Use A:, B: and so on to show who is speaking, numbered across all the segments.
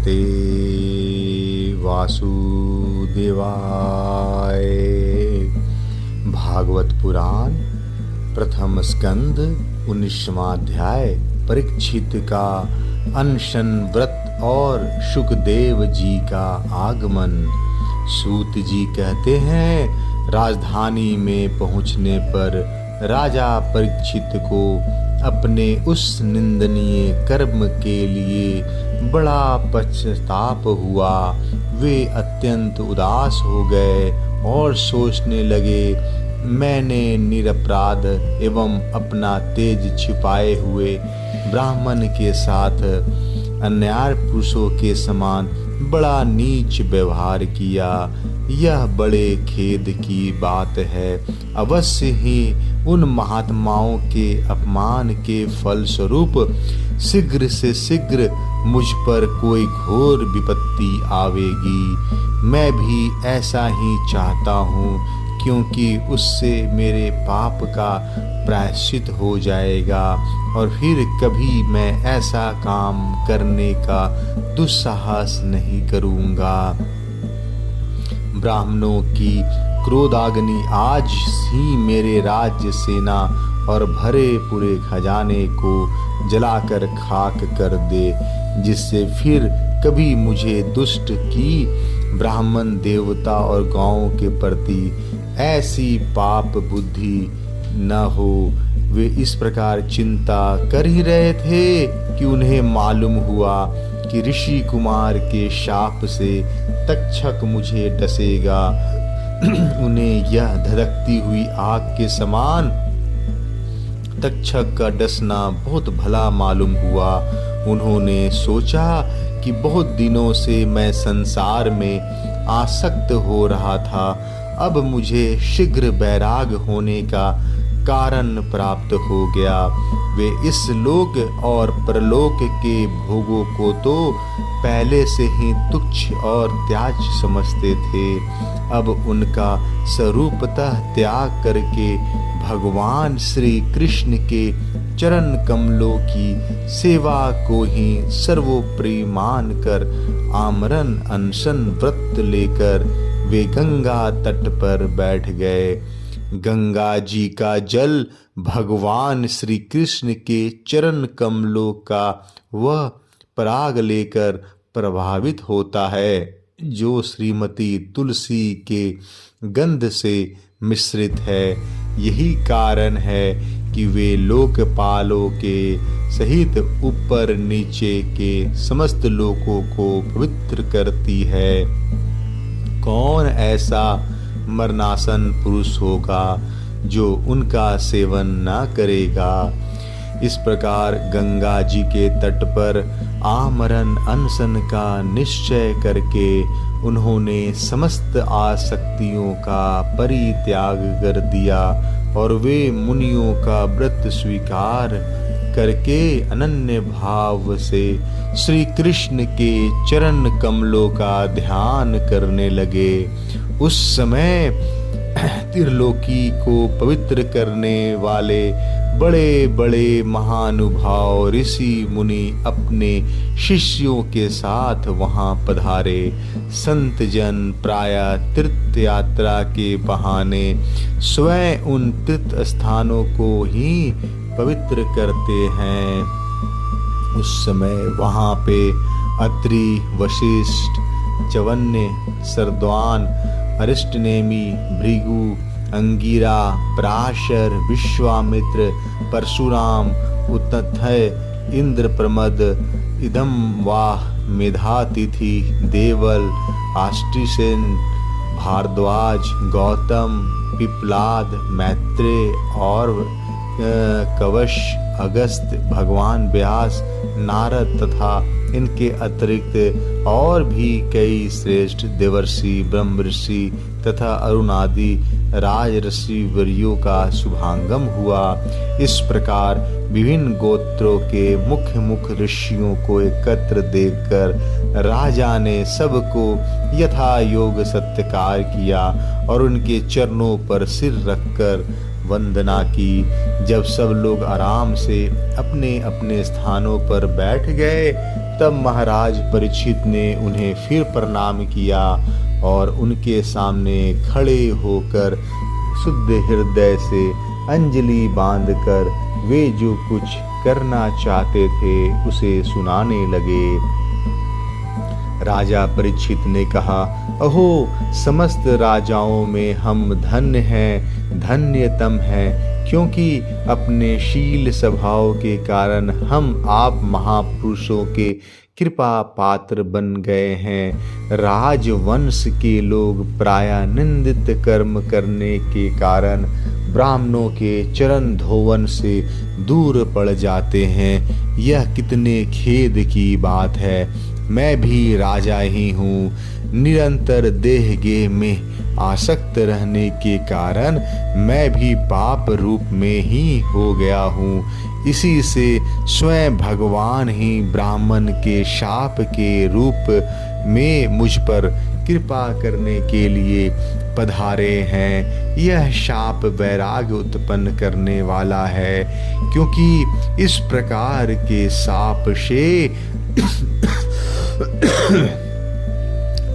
A: भगवते वासुदेवाय। भागवत पुराण प्रथम स्कंद 19वां अध्याय। परीक्षित का अनशन व्रत और शुकदेव जी का आगमन। सूत जी कहते हैं, राजधानी में पहुंचने पर राजा परीक्षित को अपने उस निंदनीय कर्म के लिए बड़ा पश्चाताप हुआ। वे अत्यंत उदास हो गए और सोचने लगे, मैंने निरपराध एवं अपना तेज छिपाए हुए ब्राह्मण के साथ अन्याय पुरुषों के समान बड़ा नीच व्यवहार किया। यह बड़े खेद की बात है। अवश्य ही उन महात्माओं के अपमान के फलस्वरूप शीघ्र से शीघ्र मुझ पर कोई घोर विपत्ति आवेगी। मैं भी ऐसा ही चाहता हूँ, क्योंकि उससे मेरे पाप का प्रायश्चित हो जाएगा और फिर कभी मैं ऐसा काम करने का दुस्साहस नहीं करूँगा। ब्राह्मणों की क्रोधाग्नि आज ही मेरे राज्य सेना और भरे पूरे खजाने को जलाकर खाक कर दे, जिससे फिर कभी मुझे दुष्ट की ब्राह्मण देवता और गांवों के प्रति ऐसी पाप बुद्धि न हो। वे इस प्रकार चिंता कर ही रहे थे कि उन्हें मालूम हुआ कि ऋषि कुमार के शाप से तक्षक मुझे डसेगा। उन्हें यह धधकती हुई आग के समान तक्षक का डसना बहुत भला मालूम हुआ। उन्होंने सोचा कि बहुत दिनों से मैं संसार में आसक्त हो रहा था, अब मुझे शीघ्र वैराग होने का कारण प्राप्त हो गया। वे इस लोक और परलोक के भोगों को तो पहले से ही तुच्छ और त्याज समझते थे। अब उनका स्वरूपतः त्याग करके भगवान श्री कृष्ण के चरण कमलों की सेवा को ही सर्वोपरि मानकर आमरण अनशन व्रत लेकर वे गंगा तट पर बैठ गए। गंगा जी का जल भगवान श्री कृष्ण के चरण कमलों का वह पराग लेकर प्रभावित होता है, जो श्रीमती तुलसी के गंध से मिश्रित है। यही कारण है कि वे लोकपालों के सहित ऊपर नीचे के समस्त लोकों को पवित्र करती है। कौन ऐसा मरणासन पुरुष होगा जो उनका सेवन न करेगा। इस प्रकार गंगा जी के तट पर आमरण अनशन का निश्चय करके उन्होंने समस्त आसक्तियों का परित्याग कर दिया और वे मुनियों का व्रत स्वीकार करके अनन्य भाव से श्री कृष्ण के चरण कमलों का ध्यान करने लगे। उस समय त्रिलोकी को पवित्र करने वाले बड़े बड़े महानुभाव ऋषि मुनि अपने शिष्यों के साथ वहां पधारे। संत जन प्रायः तीर्थ यात्रा के बहाने स्वयं उन तीर्थ स्थानों को ही पवित्र करते हैं। उस समय वहां पे अत्रि, वशिष्ठ, च्यवन्य, सरद्वान, अरिष्टनेमि, भृगु, अंगिरा, पराशर, विश्वामित्र, परशुराम, उत्तथय, इंद्रप्रमद, इदमवाह, मेधातिथि, देवल, आष्टिसेन, भारद्वाज, गौतम, पिप्लाद, मैत्रेय और कवश, अगस्त, भगवान व्यास, नारद तथा इनके अतिरिक्त और भी कई श्रेष्ठ देवर्षि, ब्रह्मर्षि तथा अरुणादि राजर्षि वर्यों का शुभांगम हुआ। इस प्रकार विभिन्न गोत्रों के मुख्य मुख्य ऋषियों को एकत्र देखकर राजा ने सबको यथा योग सत्कार किया और उनके चरणों पर सिर रखकर वंदना की। जब सब लोग आराम से अपने अपने स्थानों पर बैठ गए तब महाराज परीक्षित ने उन्हें फिर प्रणाम किया और उनके सामने खड़े होकर शुद्ध हृदय से अंजलि बांधकर वे जो कुछ करना चाहते थे उसे सुनाने लगे। राजा परीक्षित ने कहा, अहो समस्त राजाओं में हम धन्य हैं, धन्यतम हैं, क्योंकि अपने शील स्वभाव के कारण हम आप महापुरुषों के कृपा पात्र बन गए हैं। राजवंश के लोग प्रायः निंदित कर्म करने के कारण ब्राह्मणों के चरण धोवन से दूर पड़ जाते हैं। यह कितने खेद की बात है। मैं भी राजा ही हूँ। निरंतर देह गेह में आसक्त रहने के कारण मैं भी पाप रूप में ही हो गया हूँ। इसी से स्वयं भगवान ही ब्राह्मण के शाप के रूप में मुझ पर कृपा करने के लिए पधारे हैं। यह शाप वैराग्य उत्पन्न करने वाला है, क्योंकि इस प्रकार के शाप से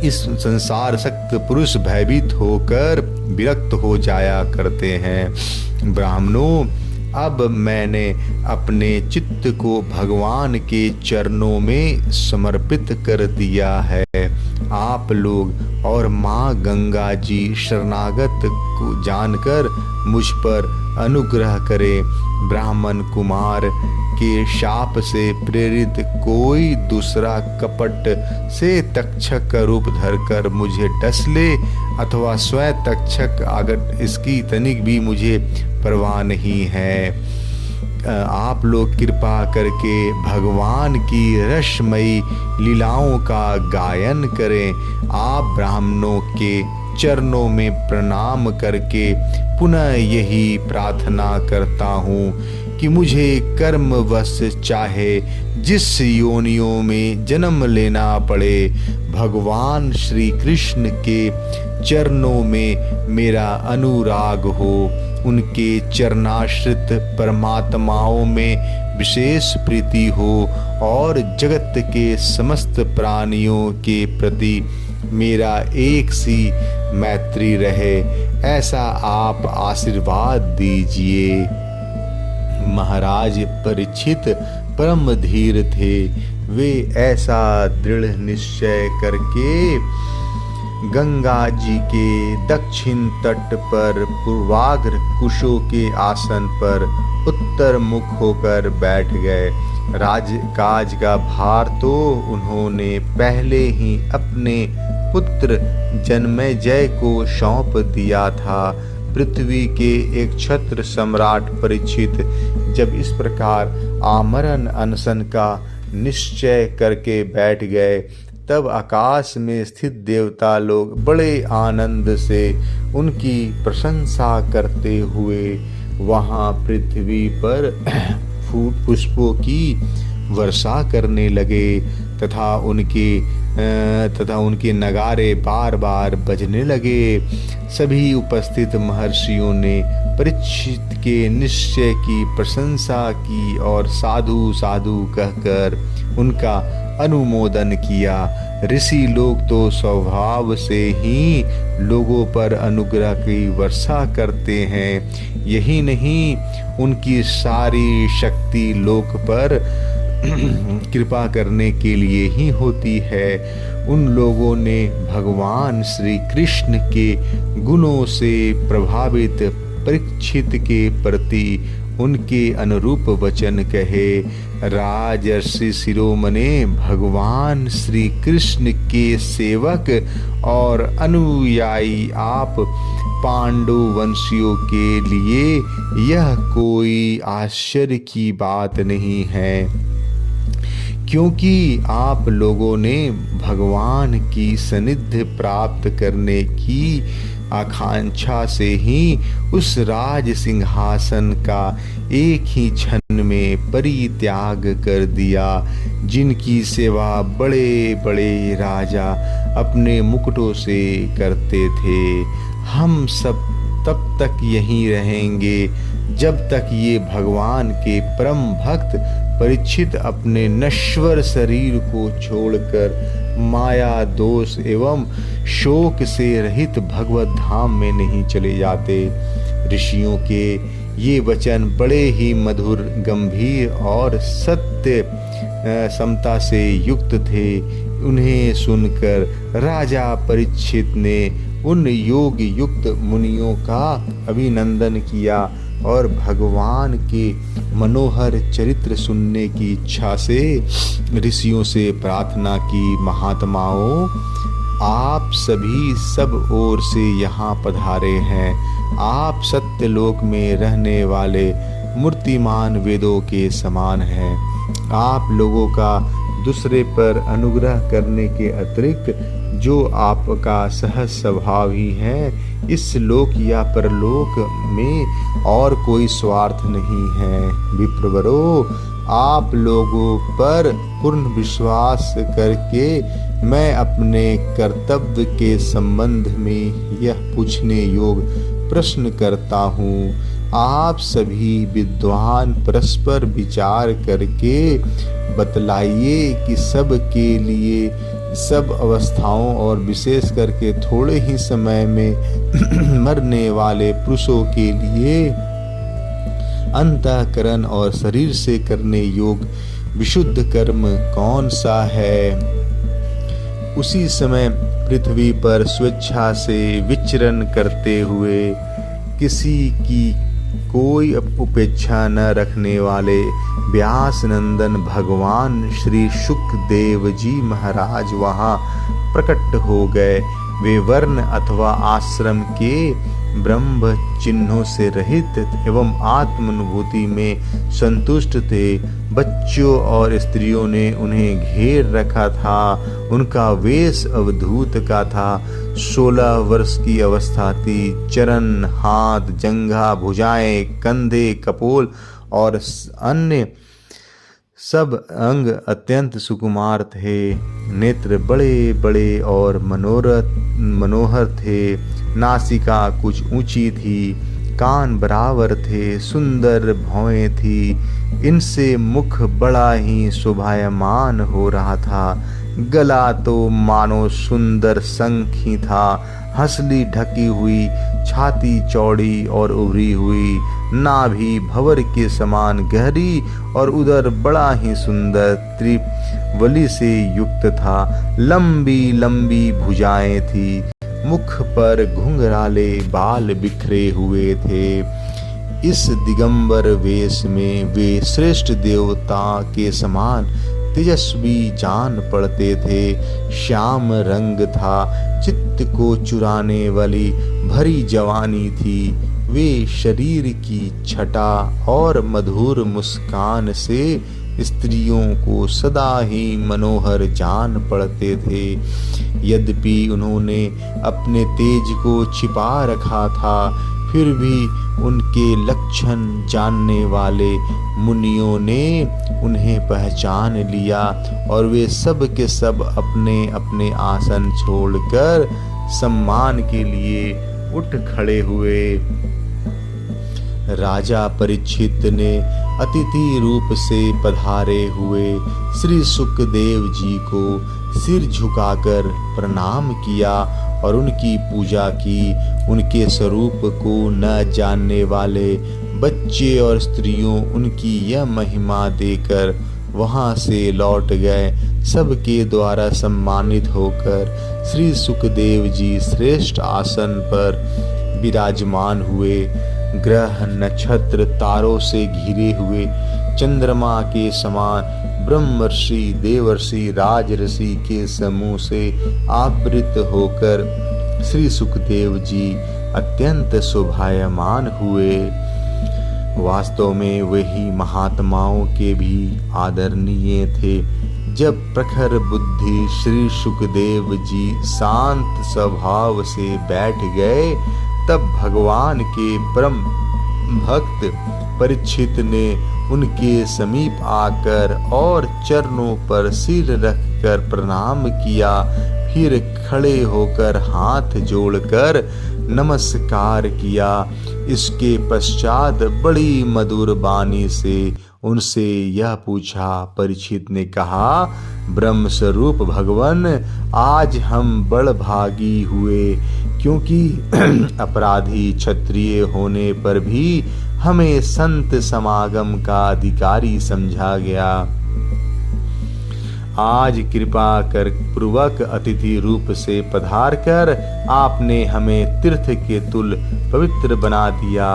A: इस संसार सक्त पुरुष भयभीत होकर विरक्त हो जाया करते हैं। ब्राह्मणों, अब मैंने अपने चित्त को भगवान के चरणों में समर्पित कर दिया है। आप लोग और माँ गंगा जी शरणागत को जानकर मुझ पर अनुग्रह करें। ब्राह्मण कुमार के शाप से प्रेरित कोई दूसरा कपट से तक्षक का रूप धरकर मुझे डस ले अथवा स्वयं तक्षक, अगर इसकी तनिक भी मुझे परवाह नहीं है। आप लोग कृपा करके भगवान की रसमयी लीलाओं का गायन करें। आप ब्राह्मणों के चरणों में प्रणाम करके पुनः यही प्रार्थना करता हूँ कि मुझे कर्मवश चाहे जिस योनियों में जन्म लेना पड़े, भगवान श्री कृष्ण के चरणों में मेरा अनुराग हो। उनके चरणाश्रित परमात्माओं में विशेष प्रीति हो और जगत के समस्त प्राणियों के प्रति मेरा एक सी मैत्री रहे, ऐसा आप आशीर्वाद दीजिए। महाराज परीक्षित परम धीर थे। वे ऐसा दृढ़ निश्चय करके गंगा जी के दक्षिण तट पर पूर्वाग्र कुशों के आसन पर उत्तर मुख होकर बैठ गए। राजकाज का भार तो उन्होंने पहले ही अपने पुत्र जन्मेजय को सौंप दिया था। पृथ्वी के एक छत्र सम्राट परीक्षित जब इस प्रकार आमरण अनशन का निश्चय करके बैठ गए, तब आकाश में स्थित देवता लोग बड़े आनंद से उनकी प्रशंसा करते हुए वहां पृथ्वी पर पुष्पों की वर्षा करने लगे तथा उनके नगारे बार बार बजने लगे। सभी उपस्थित महर्षियों ने परीक्षित के निश्चय की प्रशंसा की और साधु साधु कहकर उनका अनुमोदन किया। ऋषि लोग तो स्वभाव से ही लोगों पर अनुग्रह की वर्षा करते हैं। यही नहीं, उनकी सारी शक्ति लोक पर कृपा करने के लिए ही होती है। उन लोगों ने भगवान श्री कृष्ण के गुणों से प्रभावित परीक्षित के प्रति उनके अनुरूप वचन कहे। राजर्षि शिरोमणि भगवान श्री कृष्ण के सेवक और अनुयायी आप पांडु वंशियों के लिए यह कोई आश्चर्य की बात नहीं है, क्योंकि आप लोगों ने भगवान की सानिध्य प्राप्त करने की आकांक्षा से ही उस राज सिंहासन का एक ही क्षण में परित्याग कर दिया, जिनकी सेवा बड़े बड़े राजा अपने मुकुटों से करते थे। हम सब तब तक यहीं रहेंगे जब तक ये भगवान के परम भक्त परीक्षित अपने नश्वर शरीर को छोड़कर माया दोष एवं शोक से रहित भगवत धाम में नहीं चले जाते। ऋषियों के ये वचन बड़े ही मधुर, गंभीर और सत्य समता से युक्त थे। उन्हें सुनकर राजा परीक्षित ने उन योग युक्त मुनियों का अभिनंदन किया और भगवान के मनोहर चरित्र सुनने की इच्छा से ऋषियों से प्रार्थना की, महात्माओं, आप सभी सब ओर से यहाँ पधारे हैं। आप सत्यलोक में रहने वाले मूर्तिमान वेदों के समान हैं। आप लोगों का दूसरे पर अनुग्रह करने के अतिरिक्त जो आपका सहज स्वभाव ही है, इस लोक या परलोक में और कोई स्वार्थ नहीं है। विप्रवरो, आप लोगों पर पूर्ण विश्वास करके मैं अपने कर्तव्य के संबंध में यह पूछने योग्य प्रश्न करता हूँ। आप सभी विद्वान परस्पर विचार करके बतलाइए कि सब के लिए, सब अवस्थाओं और विशेष करके थोड़े ही समय में मरने वाले पुरुषों के लिए अंतःकरण और शरीर से करने योग्य विशुद्ध कर्म कौन सा है। उसी समय पृथ्वी पर स्वेच्छा से विचरण करते हुए किसी की कोई उपेक्षा न रखने वाले व्यास नंदन भगवान श्री शुकदेव जी महाराज वहाँ प्रकट हो गए। वे वर्ण अथवा आश्रम के ब्रह्म चिन्हों से रहित एवं आत्मानुभूति में संतुष्ट थे। बच्चों और स्त्रियों ने उन्हें घेर रखा था। उनका वेश अवधूत का था। 16 वर्ष की अवस्था थी। चरण, हाथ, जंघा, भुजाएं, कंधे, कपोल और अन्य सब अंग अत्यंत सुकुमार थे। नेत्र बड़े बड़े और मनोहर थे। नासिका कुछ ऊंची थी। कान बराबर थे। सुंदर भौएं थी। इनसे मुख बड़ा ही शोभायमान हो रहा था। गला तो मानो सुंदर शंख ही था। हंसली ढकी हुई, छाती चौड़ी और उभरी हुई, नाभि भंवर के समान गहरी और उदर बड़ा ही सुंदर त्रिबली से युक्त था। लंबी लंबी भुजाएं थी। मुख पर घुंघराले बाल बिखरे हुए थे। इस दिगंबर वेश में वे श्रेष्ठ देवता के समान तेजस्वी जान पड़ते थे। श्याम रंग था। चित्त को चुराने वाली भरी जवानी थी। वे शरीर की छटा और मधुर मुस्कान से स्त्रियों को सदा ही मनोहर जान पड़ते थे। यद्यपि उन्होंने अपने तेज को छिपा रखा था, फिर भी उनके लक्षण जानने वाले मुनियों ने उन्हें पहचान लिया और वे सब के सब अपने अपने आसन छोड़कर सम्मान के लिए उठ खड़े हुए। राजा परीक्षित ने अतिथि रूप से पधारे हुए श्री सुखदेव जी को सिर झुकाकर प्रणाम किया और उनकी पूजा की। उनके स्वरूप को न जानने वाले बच्चे और स्त्रियों उनकी यह महिमा देकर वहां से लौट गए। सबके द्वारा सम्मानित होकर श्री सुखदेव जी श्रेष्ठ आसन पर विराजमान हुए। ग्रह, नक्षत्र, तारों से घिरे हुए चंद्रमा के समान ब्रह्मर्षि, देवर्षि, राजर्षि के समूह से आवृत होकर श्री सुखदेव जी अत्यंत शोभायमान हुए। वास्तव में वही महात्माओं के भी आदरणीय थे। जब प्रखर बुद्धि श्री सुखदेव जी शांत स्वभाव से बैठ गए, तब भगवान के परम भक्त परीक्षित ने उनके समीप आकर और चरणों पर सिर रखकर प्रणाम किया। फिर खड़े होकर हाथ जोड़कर नमस्कार किया। इसके पश्चात बड़ी मधुर वाणी से उनसे यह पूछा। परीक्षित ने कहा, ब्रह्म स्वरूप भगवान, आज हम बड़भागी हुए, क्योंकि अपराधी क्षत्रिय होने पर भी हमें संत समागम का अधिकारी समझा गया। आज कृपा कर पूर्वक अतिथि रूप से पधार कर आपने हमें तीर्थ के तुल्य पवित्र बना दिया।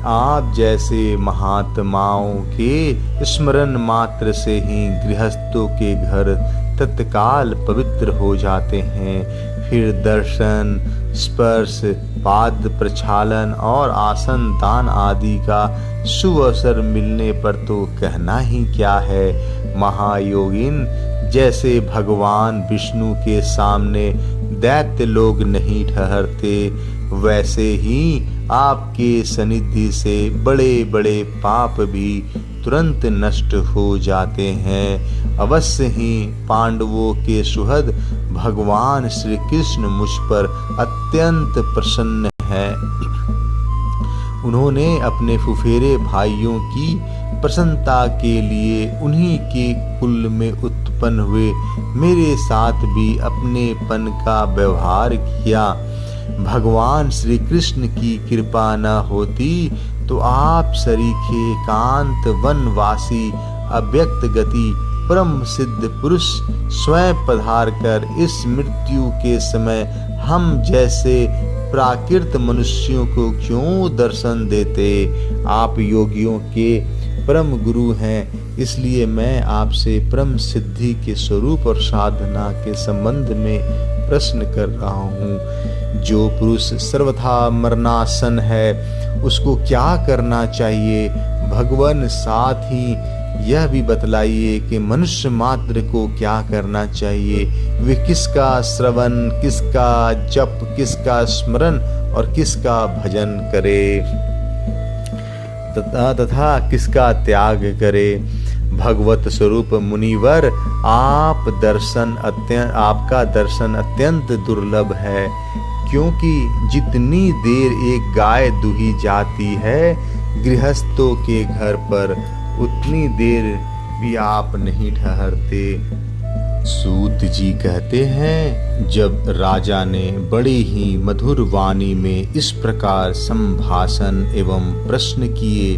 A: आप जैसे महात्माओं के स्मरण मात्र से ही गृहस्थों के घर तत्काल पवित्र हो जाते हैं। फिर दर्शन, स्पर्श, पाद प्रक्षालन और आसन दान आदि का सुअवसर मिलने पर तो कहना ही क्या है। महायोगिन, जैसे भगवान विष्णु के सामने दैत्य लोग नहीं ठहरते, वैसे ही आपके सनिधि से बड़े बड़े पाप भी तुरंत नष्ट हो जाते हैं। अवश्य ही पांडवों के सुहृद भगवान श्री कृष्ण मुझ पर अत्यंत प्रसन्न है। उन्होंने अपने फुफेरे भाइयों की प्रसन्नता के लिए उन्हीं के कुल में उत्पन्न हुए मेरे साथ भी अपनेपन का व्यवहार किया। भगवान श्री कृष्ण की कृपा न होती तो आप सरीखे कांत वनवासी अव्यक्त गति परम सिद्ध पुरुष स्वयं पधार कर इस मृत्यु के समय हम जैसे प्राकृत मनुष्यों को क्यों दर्शन देते। आप योगियों के परम गुरु हैं, इसलिए मैं आपसे परम सिद्धि के स्वरूप और साधना के संबंध में प्रश्न कर रहा हूँ। जो पुरुष सर्वथा मरणासन है उसको क्या करना चाहिए? भगवान साथ ही यह भी बतलाइए कि मनुष्य मात्र को क्या करना चाहिए। वे किसका श्रवण, किसका जप, किसका स्मरण और किसका भजन करे तथा किसका त्याग करे। भगवत स्वरूप मुनिवर, आपका दर्शन अत्यंत दुर्लभ है, क्योंकि जितनी देर एक गाय दुही जाती है गृहस्थों के घर पर, उतनी देर भी आप नहीं ठहरते। सूत जी कहते हैं, जब राजा ने बड़ी ही मधुर वाणी में इस प्रकार संभाषण एवं प्रश्न किए,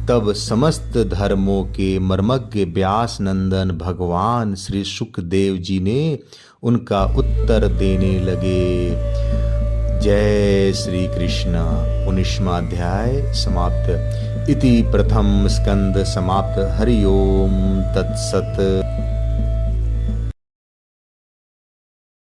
A: तब समस्त धर्मों के मर्मज्ञ व्यास नंदन भगवान श्री सुखदेव जी ने उनका उत्तर देने लगे। जय श्री कृष्ण। 19वां अध्याय समाप्त। इति प्रथम स्कंद समाप्त। हरि ओम तत्सत।